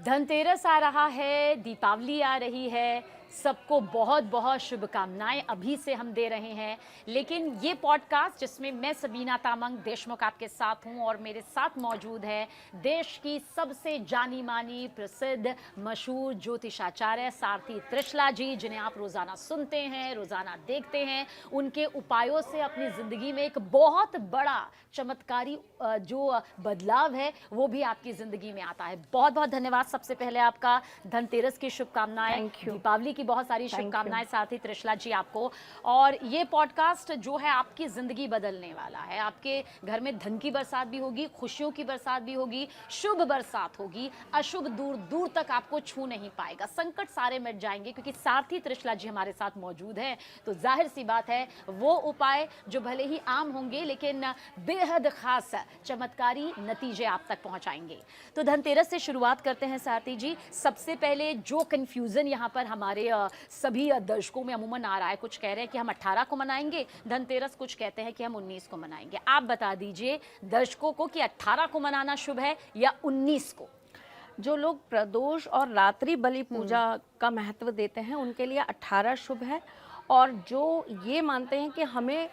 धनतेरस आ रहा है, दीपावली आ रही है, सबको बहुत बहुत शुभकामनाएं अभी से हम दे रहे हैं। लेकिन ये पॉडकास्ट जिसमें मैं सबीना तामंग देशमुख आपके साथ हूं और मेरे साथ मौजूद है देश की सबसे जानी मानी प्रसिद्ध मशहूर ज्योतिषाचार्य सारथी त्रिशला जी, जिन्हें आप रोज़ाना सुनते हैं, रोज़ाना देखते हैं। उनके उपायों से अपनी ज़िंदगी में एक बहुत बड़ा चमत्कारी जो बदलाव है वो भी आपकी ज़िंदगी में आता है। बहुत बहुत धन्यवाद सबसे पहले आपका। धनतेरस की शुभकामनाएं, दीपावली की बहुत सारी शुभकामनाएं साथी त्रिशला जी आपको। और ये पॉडकास्ट जो है आपकी ज़िंदगी बदलने वाला है। आपके घर में धन की बरसात भी होगी, खुशियों की बरसात भी होगी, शुभ बरसात होगी, अशुभ दूर दूर तक आपको छू नहीं पाएगा, संकट सारे मिट जाएंगे क्योंकि सारथी त्रिशला जी हमारे साथ मौजूद हैं। तो जाहिर सी बात है वो उपाय जो भले ही आम होंगे लेकिन बेहद खास चमत्कारी नतीजे आप तक पहुंचाएंगे। तो धनतेरस से शुरुआत करते हैं सारथी जी। सबसे पहले जो कंफ्यूजन यहाँ पर हमारे सभी दर्शकों में अमूमन आ रहा है, कुछ कह रहे हैं कि हम 18 को मनाएंगे धनतेरस, कुछ कहते हैं कि हम 19 को मनाएंगे। आप बता दीजिए दर्शकों को कि 18 को मनाना शुभ है या 19 को। जो लोग प्रदोष और रात्रि बलि पूजा का महत्व देते हैं उनके लिए 18 शुभ है, और जो ये मानते हैं कि हमें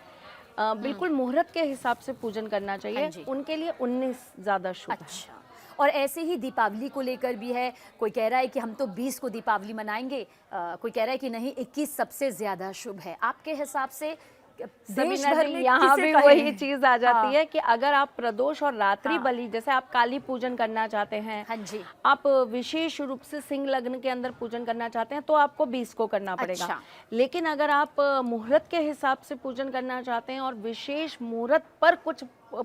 बिल्कुल मुहूर्त के हिसाब से पूजन करना चाहिए, उनके लिए 19 ज़्यादा शुभ है। अच्छा, और ऐसे ही दीपावली को लेकर भी है। कोई कह रहा है कि हम तो 20 को दीपावली मनाएंगे, कोई कह रहा है कि नहीं 21 सबसे ज़्यादा शुभ है। आपके हिसाब से देश भर में यहाँ भी वही चीज आ जाती है कि अगर आप प्रदोष और रात्रि बलि, जैसे आप काली पूजन करना चाहते हैं, हाँ जी, आप विशेष रूप से सिंह लग्न के अंदर पूजन करना चाहते हैं तो आपको 20 को करना पड़ेगा। अच्छा। लेकिन अगर आप मुहूर्त के हिसाब से पूजन करना चाहते हैं और विशेष मुहूर्त पर कुछ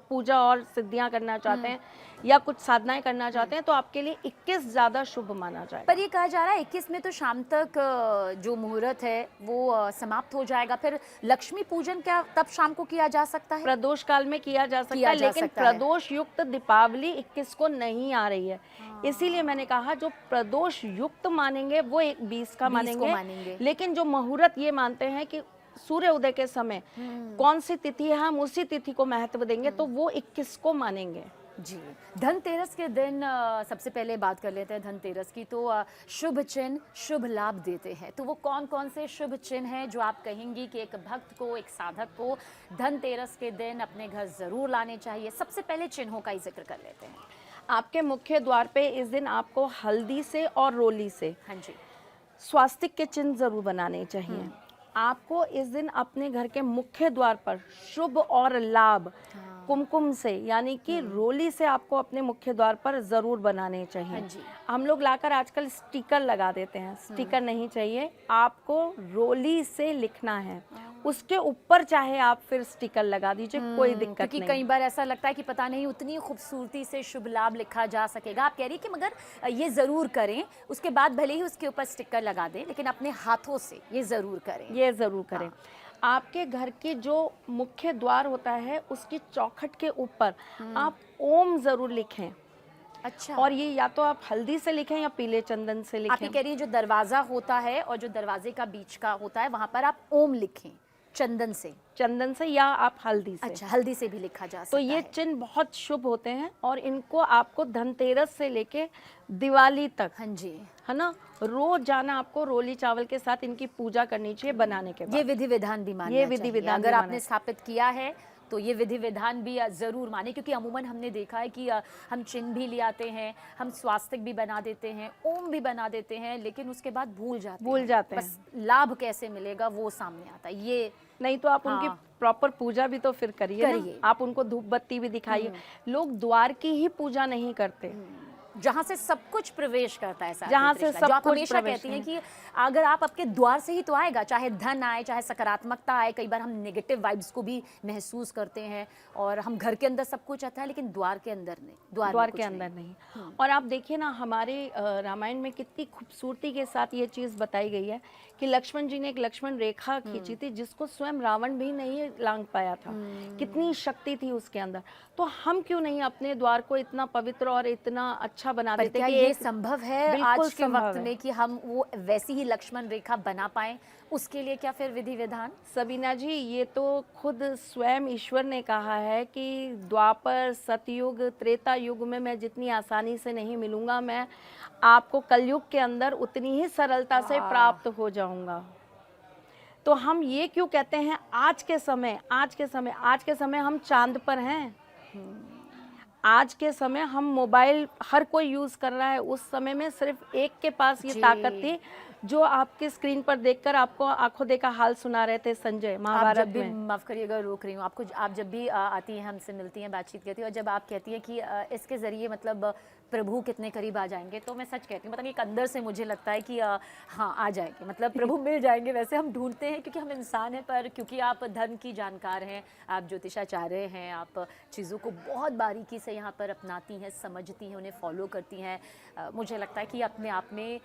पूजा और सिद्धियां करना चाहते हैं या कुछ साधनाएं करना चाहते हैं तो आपके लिए 21 ज्यादा शुभ माना जाएगा। पर ये कहा जा रहा है 21 में तो शाम तक जो मुहूर्त है वो समाप्त हो जाएगा, फिर लक्ष्मी पूजन क्या तब शाम को किया जा सकता है? प्रदोष काल में किया जा सकता है, लेकिन प्रदोष युक्त दीपावली 21 को नहीं आ रही है। इसीलिए मैंने कहा जो प्रदोष युक्त मानेंगे वो 20 का मानेंगे, लेकिन जो मुहूर्त ये मानते हैं कि सूर्य उदय के समय कौन सी तिथि है हम उसी तिथि को महत्व देंगे, तो वो 21 को मानेंगे। जी, धनतेरस के दिन सबसे पहले बात कर लेते हैं धनतेरस की। तो शुभ चिन्ह शुभ लाभ देते हैं, तो वो कौन कौन से शुभ चिन्ह हैं जो आप कहेंगी कि एक भक्त को, एक साधक को धनतेरस के दिन अपने घर जरूर लाने चाहिए? सबसे पहले चिन्हों का ही जिक्र कर लेते हैं। आपके मुख्य द्वार पे इस दिन आपको हल्दी से और रोली से, हाँ जी, स्वास्तिक के चिन्ह जरूर बनाने चाहिए। आपको इस दिन अपने घर के मुख्य द्वार पर शुभ और लाभ कुमकुम से, यानी कि रोली से आपको अपने मुख्य द्वार पर जरूर बनाने चाहिए। हम लोग लाकर आजकल स्टिकर लगा देते हैं, स्टिकर नहीं चाहिए, आपको रोली से लिखना है, उसके ऊपर चाहे आप फिर स्टिकर लगा दीजिए, कोई दिक्कत नहीं। कई बार ऐसा लगता है कि पता नहीं उतनी खूबसूरती से शुभ लाभ लिखा जा सकेगा। आप कह रही कि मगर ये जरूर करें, उसके बाद भले ही उसके ऊपर स्टिकर लगा दें, लेकिन अपने हाथों से ये जरूर करें, ये जरूर करें। आपके घर के जो मुख्य द्वार होता है उसकी चौखट के ऊपर आप ओम जरूर लिखें। अच्छा, और ये या तो आप हल्दी से लिखें या पीले चंदन से लिखें। आप ये कह रही हैं जो दरवाजा होता है और जो दरवाजे का बीच का होता है वहां पर आप ओम लिखें चंदन से या आप हल्दी से। अच्छा, हल्दी से भी लिखा जा सकता तो ये चिन्ह बहुत शुभ होते हैं और इनको आपको धनतेरस से लेके दिवाली तक, हाँ जी, है ना, रोज जाना आपको रोली चावल के साथ इनकी पूजा करनी चाहिए बनाने के बाद। ये विधि विधान भी मानना चाहिए। ये विधि विधान अगर आपने स्थापित किया है तो ये विधि विधान भी जरूर माने, क्योंकि अमूमन हमने देखा है कि हम चिन्ह भी ले आते हैं, हम स्वास्तिक भी बना देते हैं, ओम भी बना देते हैं, लेकिन उसके बाद भूल जाते हैं। बस लाभ कैसे मिलेगा वो सामने आता है। ये नहीं तो आप उनकी प्रॉपर पूजा भी तो फिर करिए, आप उनको धूप बत्ती भी दिखाइए। लोग द्वार की ही पूजा नहीं करते, जहाँ से सब कुछ प्रवेश करता है, जहाँ से सब कुछ हमेशा कहती हैं कि अगर आप आपके द्वार से ही तो आएगा, चाहे धन आए, चाहे सकारात्मकता आए। कई बार हम नेगेटिव वाइब्स को भी महसूस करते हैं और हम घर के अंदर सब कुछ आता है लेकिन द्वार के अंदर नहीं, द्वार के अंदर नहीं। और आप देखिए ना, हमारे रामायण में कितनी खूबसूरती के साथ ये चीज़ बताई गई है कि लक्ष्मण जी ने एक लक्ष्मण रेखा खींची थी जिसको स्वयं रावण भी नहीं लांघ पाया था। कितनी शक्ति थी उसके अंदर। तो हम क्यों नहीं अपने द्वार को इतना पवित्र और इतना अच्छा अच्छा बना पर देते क्या कि ये एक संभव है बिल्कुल आज के संभव वक्त है। में कि हम वो वैसी ही लक्ष्मण रेखा बना पाएं? उसके लिए क्या फिर विधि विधान? सबीना जी, ये तो खुद स्वयं ईश्वर ने कहा है कि द्वापर, सतयुग, त्रेता युग में मैं जितनी आसानी से नहीं मिलूंगा, मैं आपको कलयुग के अंदर उतनी ही सरलता से वाह! प्राप्त हो जाऊंगा। तो हम ये क्यों कहते हैं आज के समय हम चांद पर हैं। आज के समय हम मोबाइल हर कोई यूज़ कर रहा है, उस समय में सिर्फ एक के पास ये जी। ताकत थी जो आपकी स्क्रीन पर देखकर आपको आंखों देखा हाल सुना रहे थे, संजय आप जब महाभारत भी, में। माफ़ करिएगा रोक रही हूँ आपको, आप जब भी आती हैं, हमसे मिलती हैं, बातचीत करती हैं, और जब आप कहती हैं कि इसके ज़रिए मतलब प्रभु कितने करीब आ जाएंगे, तो मैं सच कहती हूँ, पता नहीं एक अंदर से मुझे लगता है कि हाँ आ जाएंगे, मतलब प्रभु मिल जाएंगे। वैसे हम ढूंढते हैं क्योंकि हम इंसान हैं, पर क्योंकि आप धर्म की जानकार हैं, आप ज्योतिषाचार्य हैं, आप चीज़ों को बहुत बारीकी से यहाँ पर अपनाती हैं, समझती हैं, उन्हें फॉलो करती हैं। मुझे लगता है कि अपने आप में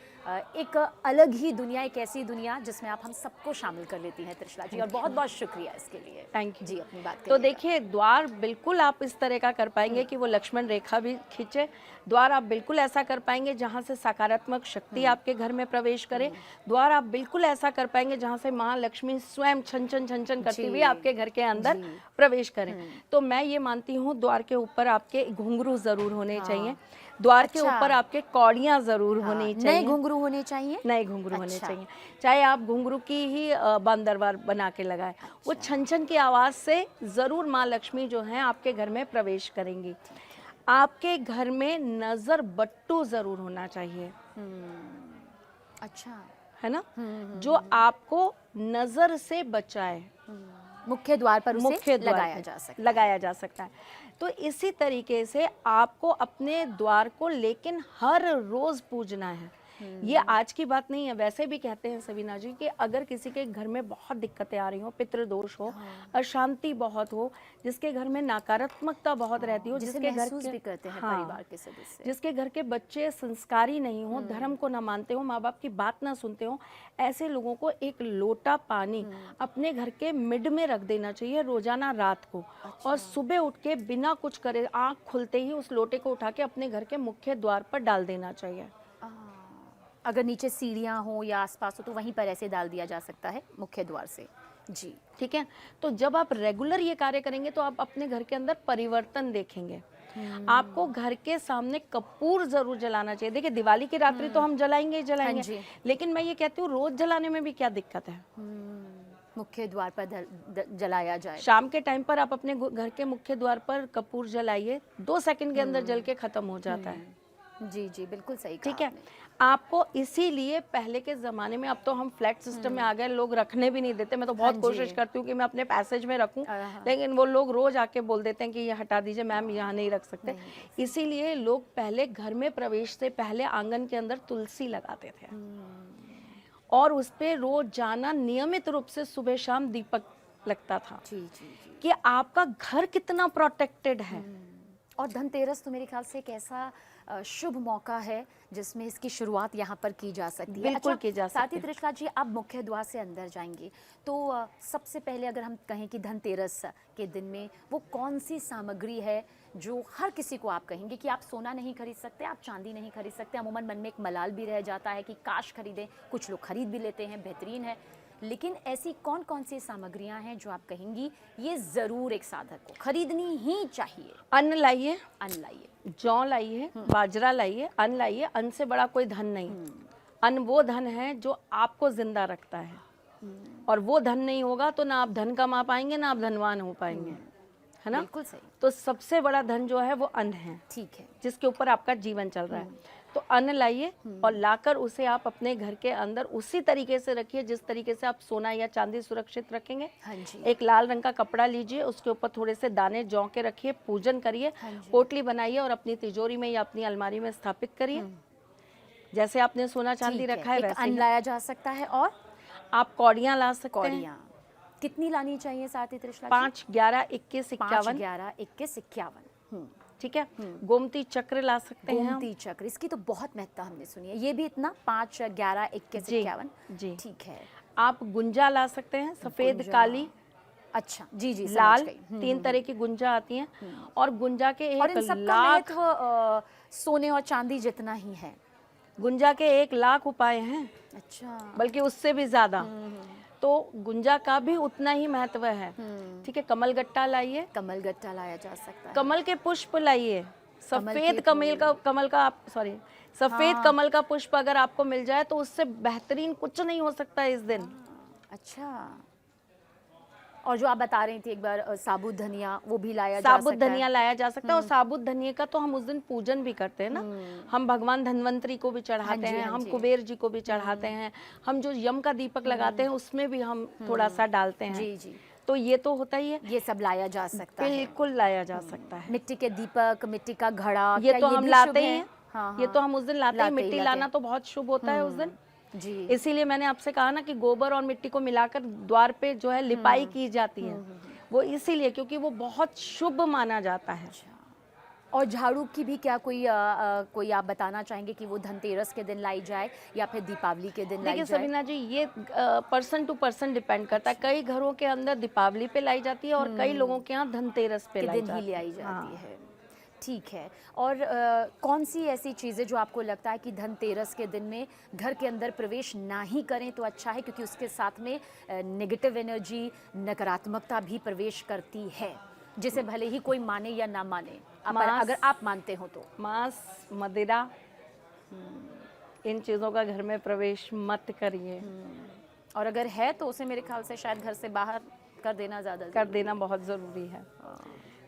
एक अलग ही दुनिया, एक ऐसी दुनिया जिसमें आप हम सबको शामिल कर लेती हैं त्रिशला जी, और बहुत बहुत शुक्रिया इसके लिए। थैंक यू जी, अपनी बात तो करिएगा। देखिए, द्वार बिल्कुल आप इस तरह का कर पाएंगे कि वो लक्ष्मण रेखा भी खींचे। द्वार आप बिल्कुल ऐसा कर पाएंगे जहाँ से सकारात्मक शक्ति आपके घर में प्रवेश करे। द्वार आप बिल्कुल ऐसा कर पाएंगे जहाँ से माँ लक्ष्मी स्वयं छन छन छन छन करती हुई जी, आपके घर के अंदर जी। प्रवेश करें। तो मैं ये मानती हूँ, द्वार के ऊपर आपके घुंघरू जरूर होने हाँ। चाहिए, द्वार के अच्छा। ऊपर आपके कौड़ियाँ जरूर होनी नए चाहिए, घुंघरू होने चाहिए? नए घुंघरू होने अच्छा। चाहिए। चाहे आप घुंघरू की ही बंदरवार बना के लगाएं, वो छन छन की आवाज़ से ज़रूर माँ लक्ष्मी जो हैं आपके घर में प्रवेश करेंगी। आपके घर में नज़र बट्टू ज़रूर होना चाहिए, अच्छा। है ना, जो आपको नज़र से बचाए। मुख्य द्वार पर उसे मुख्य द्वार लगाया पे जा सकता है। लगाया जा सकता है। तो इसी तरीके से आपको अपने द्वार को लेकिन हर रोज पूजना है। ये आज की बात नहीं है, वैसे भी कहते हैं सबीना जी कि अगर किसी के घर में बहुत दिक्कतें आ रही हो, पितृदोष हो, अशांति बहुत हो, जिसके घर में नकारात्मकता बहुत रहती हो, जिसे जिसके घर महसूस के भी करते हैं हाँ, परिवार के सदस्य। जिसके घर के बच्चे संस्कारी नहीं हो, धर्म को ना मानते हो, माँ बाप की बात ना सुनते हो, ऐसे लोगों को एक लोटा पानी अपने घर के मिड में रख देना चाहिए रोजाना रात को। और सुबह उठ के बिना कुछ करे, आँख खुलते ही उस लोटे को उठा के अपने घर के मुख्य द्वार पर डाल देना चाहिए। अगर नीचे सीढ़ियाँ हो या आसपास हो तो वहीं पर ऐसे डाल दिया जा सकता है मुख्य द्वार से। जी, ठीक है। तो जब आप रेगुलर ये कार्य करेंगे तो आप अपने घर के अंदर परिवर्तन देखेंगे। आपको घर के सामने कपूर जरूर जलाना चाहिए। देखिए, दिवाली की रात्रि तो हम जलाएंगे ही हाँ जलाएंगे, जी। लेकिन मैं ये कहती हूँ रोज जलाने में भी क्या दिक्कत है। मुख्य द्वार पर जलाया जाए। शाम के टाइम पर आप अपने घर के मुख्य द्वार पर कपूर जलाइए, 2 सेकंड के अंदर जल के खत्म हो जाता है। जी जी, बिल्कुल सही कहा ठीक है। आपने। आपको इसीलिए पहले के ज़माने में, अब तो हम फ्लैट सिस्टम में आ गए, लोग रखने भी नहीं देते। मैं तो बहुत हाँ कोशिश जी। करती हूँ कि मैं अपने पैसेज में रखूं, हाँ। लेकिन वो लोग रोज आके बोल देते हैं कि ये हटा दीजिए मैम, यहाँ नहीं रख सकते। इसीलिए लोग पहले घर में प्रवेश से पहले आंगन के अंदर तुलसी लगाते थे और उस पे रोज जाना, नियमित रूप से सुबह शाम दीपक लगता था जी जी जी। कि आपका घर कितना प्रोटेक्टेड है। और धनतेरस तो मेरे ख्याल से एक ऐसा शुभ मौका है जिसमें इसकी शुरुआत यहाँ पर की जा सकती है। बिल्कुल की जा साथ सकती ही है। त्रिशला जी, आप मुख्य द्वार से अंदर जाएंगी तो सबसे पहले अगर हम कहें कि धनतेरस के दिन में वो कौन सी सामग्री है जो हर किसी को आप कहेंगे कि आप सोना नहीं खरीद सकते, आप चांदी नहीं खरीद सकते। अमूमन मन में एक मलाल भी रह जाता है कि काश खरीदें, कुछ लोग खरीद भी लेते हैं, बेहतरीन है, लेकिन ऐसी कौन कौन सी सामग्रियां हैं जो आप कहेंगी ये ज़रूर एक साधक को खरीदनी ही चाहिए? अन्न लाइए, अन्न लाइए, जौ लाइए, बाजरा लाइए, अन्न लाइए। अन्न से बड़ा कोई धन नहीं। अन्न वो धन है जो आपको जिंदा रखता है, और वो धन नहीं होगा तो ना आप धन कमा पाएंगे, ना आप धनवान हो पाएंगे, है ना। बिल्कुल सही। तो सबसे बड़ा धन जो है वो अन्न है, ठीक है। जिसके ऊपर आपका जीवन चल रहा है। तो अन्न लाइए और लाकर उसे आप अपने घर के अंदर उसी तरीके से रखिए जिस तरीके से आप सोना या चांदी सुरक्षित रखेंगे। हाँ जी। एक लाल रंग का कपड़ा लीजिए, उसके ऊपर थोड़े से दाने जौ के रखिए, पूजन करिए, हाँ जी। पोटली बनाइए और अपनी तिजोरी में या अपनी अलमारी में स्थापित करिए। जैसे आपने सोना चांदी ठीक रखा है एक वैसे अन्न ही लाया जा सकता है। और आप कौड़ियाँ ला सकते हैं। कौड़ियाँ कितनी लानी चाहिए साथ ही त्रिशला? 5, 11, 21, 5, 51। 11, 21, 51। ठीक है। गोमती चक्र ला सकते हैं हम। गोमती चक्र, इसकी तो बहुत महत्ता हमने सुनी है। ये भी इतना 5, 11, 21, जी, 51। जी। ठीक है। आप गुंजा ला सकते हैं, सफेद गुंजा। काली अच्छा, जी जी, समझ लाल गई। 3 तरह की गुंजा आती हैं और गुंजा के और 1 इन सबका लाख महत्व सोने और चांदी जितना ही है। गुंजा के 1 लाख उपाय हैं, अच्छा। बल्कि उससे भी ज्यादा। तो गुंजा का भी उतना ही महत्व है। ठीक है, कमल गट्टा लाइए, कमल गट्टा लाया जा सकता है। कमल के पुष्प लाइए, कमल सफेद के कमल का आप सॉरी सफेद हाँ। कमल का पुष्प अगर आपको मिल जाए तो उससे बेहतरीन कुछ नहीं हो सकता इस दिन। अच्छा। और जो आप बता रही थी एक बार साबुत धनिया, वो भी लाया जा साबुत सकता है। धनिया लाया जा सकता है और साबुत धनिया का तो हम उस दिन पूजन भी करते हैं ना। हम भगवान धन्वंतरी को भी चढ़ाते जी, हैं, हाँ हम जी। कुबेर जी को भी चढ़ाते हैं, हम जो यम का दीपक लगाते हैं उसमें भी हम थोड़ा सा डालते हैं। जी जी, तो ये तो होता ही है, ये सब लाया जा सकता है। बिल्कुल लाया जा सकता है। मिट्टी के दीपक, मिट्टी का घड़ा, ये क्या तो ये हम भी लाते शुभ ही है? हैं, हाँ ये हाँ, तो हम उस दिन लाते ही। लाते ही मिट्टी लाते लाना हैं। तो बहुत शुभ होता है उस दिन। जी। इसीलिए मैंने आपसे कहा ना कि गोबर और मिट्टी को मिलाकर द्वार पे जो है लिपाई की जाती है, वो इसीलिए क्योंकि वो बहुत शुभ माना जाता है। अच्छा। और झाड़ू की भी क्या कोई आप बताना चाहेंगे कि वो धनतेरस के दिन लाई जाए या फिर दीपावली के दिन लाई देखिए जाए? सबीना जी, ये पर्सन टू पर्सन डिपेंड करता है। कई घरों के अंदर दीपावली पे लाई जाती है और कई लोगों के यहाँ धनतेरस पे के लाई दिन ही ले जाती आई है। जाती हाँ। है। ठीक है। और कौन सी ऐसी चीज़ें जो आपको लगता है कि धनतेरस के दिन में घर के अंदर प्रवेश ना ही करें तो अच्छा है, क्योंकि उसके साथ में नेगेटिव एनर्जी, नकारात्मकता भी प्रवेश करती है, जिसे भले ही कोई माने या ना माने, पर अगर आप मानते हो तो? मांस, मदिरा, इन चीज़ों का घर में प्रवेश मत करिए। और अगर है तो उसे मेरे ख्याल से शायद घर से बाहर कर देना ज़्यादा कर देना बहुत ज़रूरी है।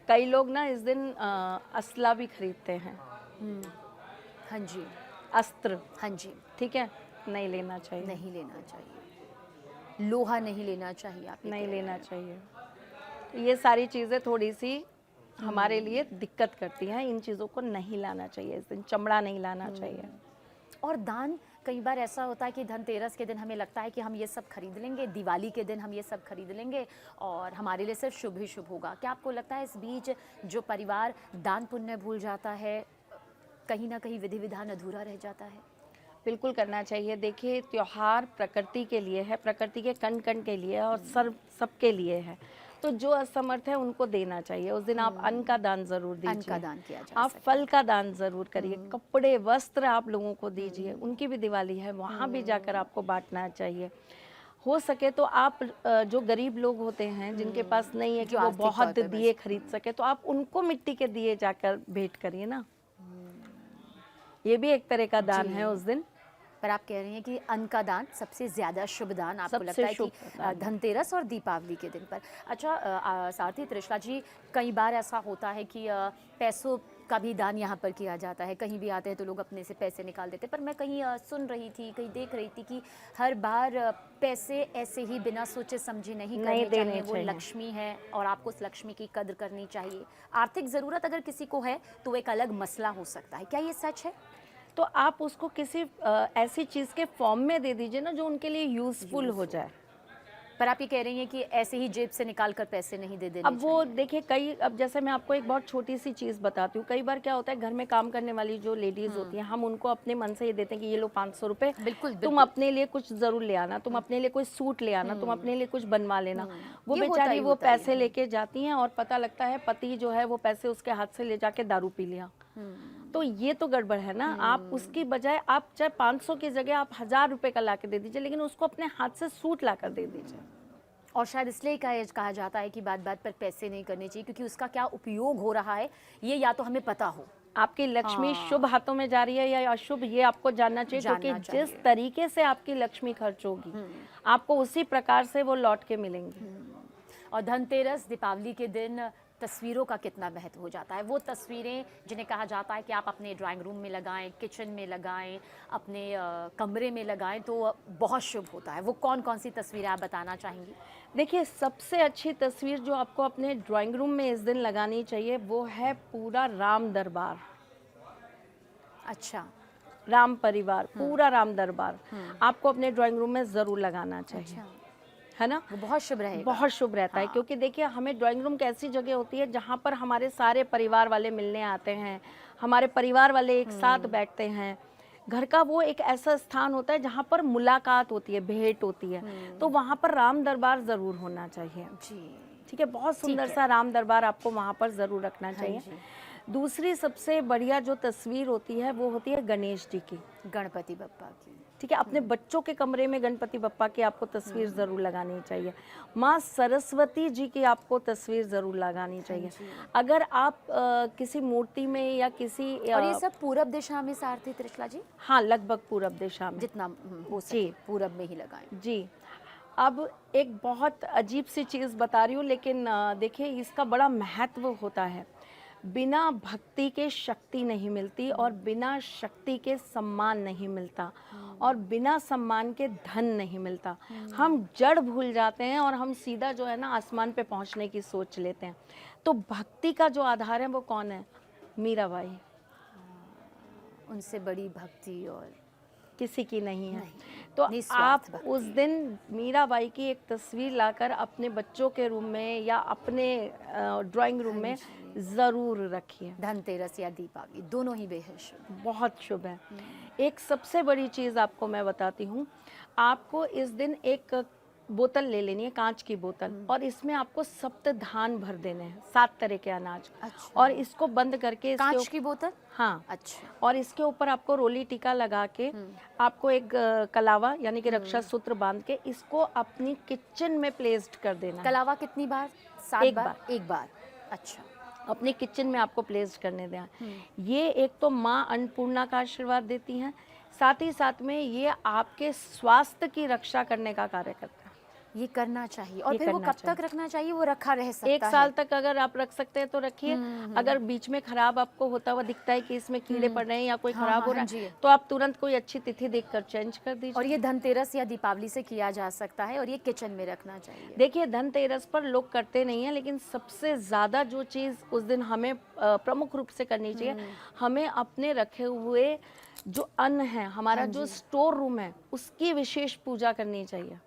कई लोग ना इस दिन असला भी खरीदते हैं, हाँ जी, अस्त्र। हाँ जी। ठीक है, नहीं लेना चाहिए, नहीं लेना चाहिए, लोहा नहीं लेना चाहिए, आप ये नहीं कह रहे लेना हैं। चाहिए। ये सारी चीज़ें थोड़ी सी हमारे लिए दिक्कत करती हैं। इन चीज़ों को नहीं लाना चाहिए इस दिन, चमड़ा नहीं लाना चाहिए। और दान, कई बार ऐसा होता है कि धनतेरस के दिन हमें लगता है कि हम ये सब खरीद लेंगे, दिवाली के दिन हम ये सब खरीद लेंगे और हमारे लिए सिर्फ शुभ ही शुभ होगा। क्या आपको लगता है इस बीच जो परिवार दान पुण्य भूल जाता है, कहीं ना कहीं विधि विधान अधूरा रह जाता है? बिल्कुल करना चाहिए। देखिए, त्योहार प्रकृति के लिए है, प्रकृति के कण कण के लिए है और सबके लिए है। तो जो असमर्थ है उनको देना चाहिए। उस दिन आप अन्न का दान जरूर अन्न दीजिए, का दान किया जा आप सकता फल का दान जरूर करिए, कपड़े वस्त्र आप लोगों को दीजिए। उनकी भी दिवाली है, वहाँ भी जाकर आपको बांटना चाहिए। हो सके तो आप जो गरीब लोग होते हैं जिनके पास नहीं है कि जो वो आर्थिक तौर बहुत पे दिए खरीद सके, तो आप उनको मिट्टी के दिए जाकर भेंट करिए ना। ये भी एक तरह का दान है उस दिन। पर आप कह रही हैं कि अन्न का दान सबसे ज़्यादा शुभ दान आपको सबसे लगता है शुभ कि दान। धनतेरस और दीपावली के दिन पर। अच्छा, सारथी त्रिशला जी, कई बार ऐसा होता है कि पैसों का भी दान यहाँ पर किया जाता है। कहीं भी आते हैं तो लोग अपने से पैसे निकाल देते हैं, पर मैं कहीं सुन रही थी, कहीं देख रही थी कि हर बार पैसे ऐसे ही बिना सोचे समझे नहीं करने देने चाहिए। वो चाहिए। लक्ष्मी है और आपको उस लक्ष्मी की कद्र करनी चाहिए। आर्थिक ज़रूरत अगर किसी को है तो एक अलग मसला हो सकता है, क्या ये सच है? तो आप उसको किसी ऐसी चीज़ के फॉर्म में दे दीजिए ना जो उनके लिए यूजफुल हो जाए। पर आप ये कह रही हैं कि ऐसे ही जेब से निकाल कर पैसे नहीं दे देने अब वो देखिए, अब जैसे मैं आपको एक बहुत छोटी सी चीज़ बताती हूँ। कई बार क्या होता है, घर में काम करने वाली जो लेडीज होती हैं, हम उनको अपने मन से ये देते हैं कि ये लो 500 रुपये, बिल्कुल, तुम अपने लिए कुछ जरूर ले आना, तुम अपने लिए कोई सूट ले आना, तुम अपने लिए कुछ बनवा लेना। वो ये होता बेचारी ही वो होता है। पैसे लेके जाती हैं और पता लगता है पति जो है वो पैसे उसके हाथ से ले जाके दारू पी लिया। तो ये तो गड़बड़ है ना। आप उसकी बजाय आप चाहे 500 की जगह आप 1000 रुपये का ला के दे दीजिए, लेकिन उसको अपने हाथ से सूट ला कर दे दीजिए। और शायद इसलिए कहा जाता है कि बात बात पर पैसे नहीं करने चाहिए, क्योंकि उसका क्या उपयोग हो रहा है ये या तो हमें पता हो। आपकी लक्ष्मी शुभ हाथों में जा रही है या अशुभ, ये आपको जानना चाहिए। क्योंकि जिस तरीके से आपकी लक्ष्मी खर्च होगी, आपको उसी प्रकार से वो लौट के मिलेंगी। और धनतेरस, दीपावली के दिन तस्वीरों का कितना महत्व हो जाता है। वो तस्वीरें जिन्हें कहा जाता है कि आप अपने ड्राइंग रूम में लगाएं, किचन में लगाएं, अपने कमरे में लगाएं तो बहुत शुभ होता है। वो कौन कौन सी तस्वीरें आप बताना चाहेंगी? देखिए, सबसे अच्छी तस्वीर जो आपको अपने ड्राइंग रूम में इस दिन लगानी चाहिए वो है पूरा राम दरबार। अच्छा, राम परिवार, पूरा राम दरबार आपको अपने ड्राइंग रूम में ज़रूर लगाना चाहिए। अच्छा, है ना। वो बहुत शुभ रहेगा। बहुत शुभ रहता है, क्योंकि देखिए, हमें ड्राइंग रूम कैसी जगह होती है जहाँ पर हमारे सारे परिवार वाले मिलने आते हैं, हमारे परिवार वाले एक साथ बैठते हैं। घर का वो एक ऐसा स्थान होता है जहाँ पर मुलाकात होती है, भेंट होती है। तो वहाँ पर राम दरबार ज़रूर होना चाहिए। जी। ठीक है, बहुत सुंदर सा राम दरबार आपको वहाँ पर ज़रूर रखना चाहिए। जी। दूसरी सबसे बढ़िया जो तस्वीर होती है वो होती है गणेश जी की, गणपति बप्पा की। ठीक है। अपने बच्चों के कमरे में गणपति बप्पा की आपको तस्वीर ज़रूर लगानी चाहिए। माँ सरस्वती जी की आपको तस्वीर ज़रूर लगानी चाहिए। अगर आप किसी मूर्ति में या किसी और ये सब पूरब दिशा में सारथी त्रिशला जी? हाँ, लगभग पूरब दिशा में, जितना हो सके पूरब में ही लगाएं। जी। अब एक बहुत अजीब सी चीज़ बता रही हूँ, लेकिन देखिए इसका बड़ा महत्व होता है। बिना भक्ति के शक्ति नहीं मिलती, और बिना शक्ति के सम्मान नहीं मिलता, और बिना सम्मान के धन नहीं मिलता। हम जड़ भूल जाते हैं और हम सीधा जो है ना आसमान पे पहुंचने की सोच लेते हैं। तो भक्ति का जो आधार है वो कौन है? मीराबाई। उनसे बड़ी भक्ति और किसी की नहीं है। तो निस्वार्थ आप भक्ति। उस दिन मीराबाई की एक तस्वीर लाकर अपने बच्चों के रूम में या अपने ड्राइंग रूम में ज़रूर रखिए। धनतेरस या दीपावली दोनों ही बेहद शुभ। बहुत शुभ है। एक सबसे बड़ी चीज़ आपको मैं बताती हूँ, आपको इस दिन एक बोतल ले लेनी है, कांच की बोतल, और इसमें आपको सप्त धान भर देने हैं, 7 तरह के अनाज। अच्छा। और इसको बंद करके इसके कांच की बोतल? हाँ। अच्छा। और इसके ऊपर आपको रोली टीका लगा के आपको एक कलावा यानी कि रक्षा सूत्र बांध के इसको अपनी किचन में प्लेस्ड कर देना है। कलावा कितनी बार? 7 एक बार? बार। एक बार। अच्छा। अपने किचन में आपको प्लेस करने दें। ये एक तो माँ अन्नपूर्णा का आशीर्वाद देती हैं, साथ ही साथ में ये आपके स्वास्थ्य की रक्षा करने का कार्य करता है। ये करना चाहिए। और ये फिर वो करना कब तक रखना चाहिए? वो रखा रह सकता है? 1 साल तक अगर आप रख सकते हैं तो रखिए। अगर बीच में खराब आपको होता हुआ दिखता है कि इसमें कीड़े पड़ रहे हैं या कोई खराब हो रहा जी। है, तो आप तुरंत कोई अच्छी तिथि देखकर चेंज कर दीजिए। और ये धनतेरस या दीपावली से किया जा सकता है, और ये किचन में रखना चाहिए। देखिए, धनतेरस पर लोग करते नहीं हैं, लेकिन सबसे ज़्यादा जो चीज़ उस दिन हमें प्रमुख रूप से करनी चाहिए, हमें अपने रखे हुए जो अन्न है, हमारा जो स्टोर रूम है, उसकी विशेष पूजा करनी चाहिए।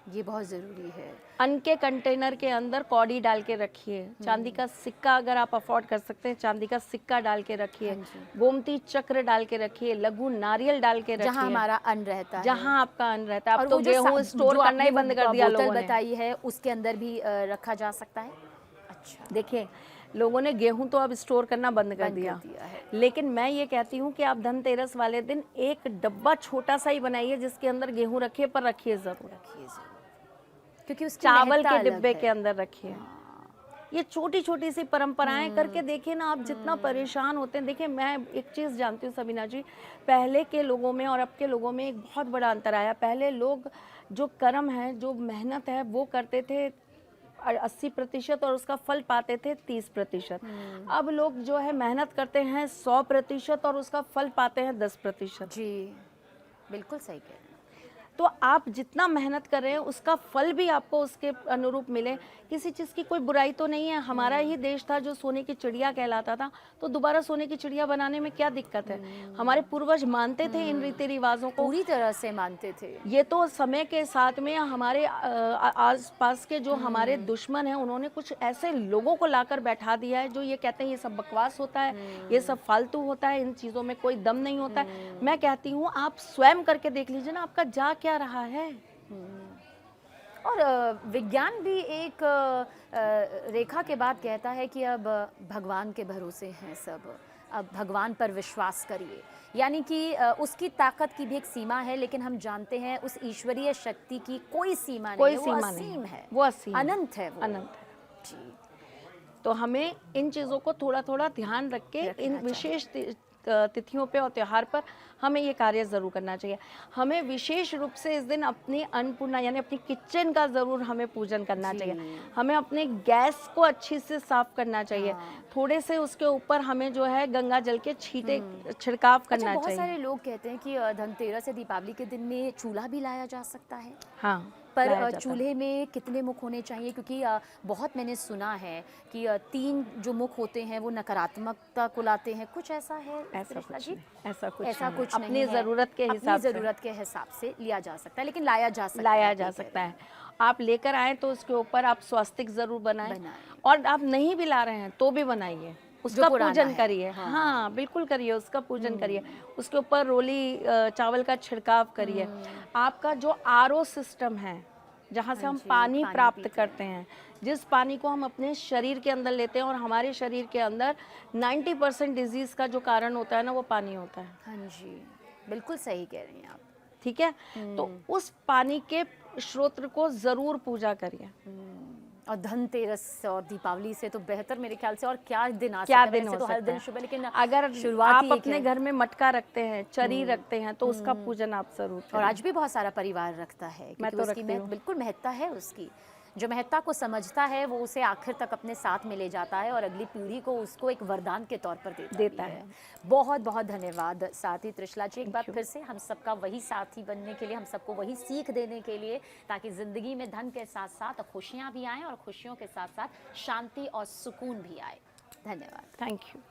ये बहुत ज़रूरी है। अन्न के कंटेनर के अंदर कौड़ी डाल के रखिए। चांदी का सिक्का अगर आप अफोर्ड कर सकते हैं, चांदी का सिक्का डाल के रखिए। गोमती चक्र डाल के रखिए। लघु नारियल डाल के रखिए। जहाँ हमारा अन्न रहता है, जहाँ आपका अन्न रहता है। और अब तो वो जो गेहूँ स्टोर जो करना ही आपने बंद कर दिया बोतल लोगों ने। बताई है, उसके अंदर भी रखा जा सकता है। अच्छा। देखिए, लोगों ने गेहूं तो अब स्टोर करना बंद कर दिया है। लेकिन मैं ये कहती हूँ कि आप धनतेरस वाले दिन एक डब्बा छोटा सा ही बनाइए जिसके अंदर गेहूं रखिए, पर रखिए जरूर। क्योंकि उसकी चावल महत्ता के अलग डिब्बे है। के अंदर रखिए। ये छोटी छोटी सी परंपराएं करके देखिए ना, आप जितना परेशान होते हैं। देखिए, मैं एक चीज़ जानती हूँ सबीना जी, पहले के लोगों में और अब के लोगों में एक बहुत बड़ा अंतर आया। पहले लोग जो कर्म है, जो मेहनत है, वो करते थे 80% और उसका फल पाते थे 30%। अब लोग जो है मेहनत करते हैं 100% और उसका फल पाते हैं 10%। जी, बिल्कुल सही कह रहे हैं। तो आप जितना मेहनत कर रहे हैं उसका फल भी आपको उसके अनुरूप मिले। किसी चीज़ की कोई बुराई तो नहीं है। हमारा ही देश था जो सोने की चिड़िया कहलाता था, तो दोबारा सोने की चिड़िया बनाने में क्या दिक्कत है? हमारे पूर्वज मानते थे इन रीति रिवाजों को, पूरी तरह से मानते थे। ये तो समय के साथ में हमारे आसपास के जो हमारे दुश्मन हैं, उन्होंने कुछ ऐसे लोगों को लाकर बैठा दिया है जो ये कहते हैं ये सब बकवास होता है, ये सब फालतू होता है, इन चीज़ों में कोई दम नहीं होता है। मैं कहती हूँ आप स्वयं करके देख लीजिए ना, आपका जा क्या रहा है। और विज्ञान भी एक रेखा के बाद कहता है कि अब भगवान के भरोसे हैं सब, अब भगवान पर विश्वास करिए। यानी कि उसकी ताकत की भी एक सीमा है, लेकिन हम जानते हैं उस ईश्वरीय शक्ति की कोई सीमा नहीं कोई है, सीमा वो नहीं असीम है, वो असीम अनंत है, वो अनंत है। जी। तो हमें इन चीज़ों को थोड़ा थोड़ा ध्यान रख के इन विशेष तिथियों पे और त्योहार पर हमें ये कार्य ज़रूर करना चाहिए। हमें विशेष रूप से इस दिन अपनी अन्नपूर्णा यानी अपनी किचन का ज़रूर हमें पूजन करना चाहिए। हमें अपने गैस को अच्छी से साफ करना चाहिए। थोड़े से उसके ऊपर हमें जो है गंगा जल के छींटे छिड़काव करना बहुत चाहिए। सारे लोग कहते हैं कि धनतेरस या दीपावली के दिन में चूल्हा भी लाया जा सकता है। हाँ, पर चूल्हे में कितने मुख होने चाहिए? क्योंकि बहुत मैंने सुना है कि 3 जो मुख होते हैं वो नकारात्मकता को लाते हैं। कुछ ऐसा है? ऐसा कुछ नहीं, ऐसा कुछ नहीं अपनी है। ज़रूरत के हिसाब से, ज़रूरत के हिसाब से लिया जा सकता है, लेकिन लाया जा सकता है। आप लेकर आए तो उसके ऊपर आप स्वास्तिक ज़रूर बनाएं। और आप नहीं भी ला रहे हैं तो भी बनाइए, उसका पूजन करिए। हाँ, बिल्कुल करिए, उसका पूजन करिए। उसके ऊपर रोली चावल का छिड़काव करिए। आपका जो आरओ सिस्टम है जहाँ से हाँ हम जी, पानी पानी प्राप्त पीते हैं। करते हैं, जिस पानी को हम अपने शरीर के अंदर लेते हैं, और हमारे शरीर के अंदर 90% डिजीज़ का जो कारण होता है ना, वो पानी होता है। हाँ जी, बिल्कुल सही कह रही हैं आप। ठीक है, तो उस पानी के स्रोत को ज़रूर पूजा करिए। और धनतेरस और दीपावली से तो बेहतर मेरे ख्याल से और क्या दिन आ सकता क्या है। दिन वैसे हो तो हर सकता दिन है? शुभ है, लेकिन अगर शुरुआत आप ही एक अपने है। घर में मटका रखते हैं, चरी रखते हैं, तो उसका पूजन आप ज़रूर और करिए। आज भी बहुत सारा परिवार रखता है, क्योंकि तो उसकी रखती हूँ। बिल्कुल महत्ता है उसकी। जो महत्ता को समझता है वो उसे आखिर तक अपने साथ में ले जाता है और अगली पीढ़ी को उसको एक वरदान के तौर पर देता भी देता है। है। बहुत बहुत धन्यवाद साथी त्रिशला जी, एक बार थैंक यू। फिर से हम सबका वही साथी बनने के लिए, हम सबको वही सीख देने के लिए, ताकि ज़िंदगी में धन के साथ साथ खुशियाँ भी आएँ और खुशियों के साथ साथ शांति और सुकून भी आए। धन्यवाद। Thank you.